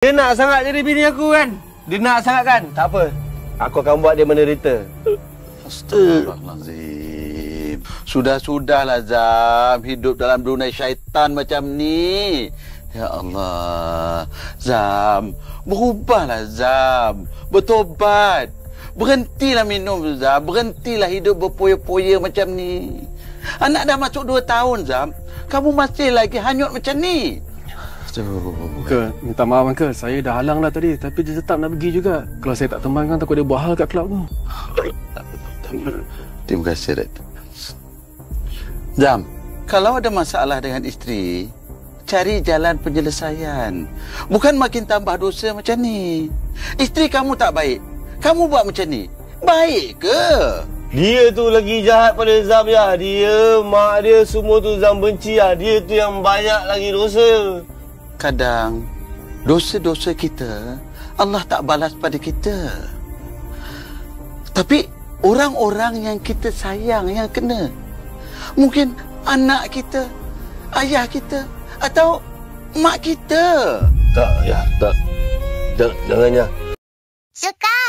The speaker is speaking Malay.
Dia nak sangat jadi bini aku kan? Dia nak sangat kan? Tak apa. Aku akan buat dia menderita. Astagfirullahalazim. Sudah-sudahlah Zam, hidup dalam dunia syaitan macam ni. Ya Allah. Zam, berubahlah Zam. Bertobat. Berhentilah minum Zam. Berhentilah hidup berpoya-poya macam ni. Anak dah masuk 2 tahun Zam. Kamu masih lagi hanyut macam ni. Uncle, minta maaf Uncle. Saya dah halang dah tadi. Tapi dia tetap nak pergi juga. Kalau saya tak temankan, takut dia buat hal kat kelab tu. Terima kasih Datuk. Zam, kalau ada masalah dengan isteri, cari jalan penyelesaian. Bukan makin tambah dosa macam ni. Isteri kamu tak baik, kamu buat macam ni, baik ke? Dia tu lagi jahat pada Zam ya. Dia, mak dia, semua tu Zam benci ya. Dia tu yang banyak lagi dosa. Kadang dosa-dosa kita Allah tak balas pada kita. Tapi orang-orang yang kita sayang yang kena. Mungkin anak kita, ayah kita atau mak kita. Tak ya, tak. Jangan ya. Suka.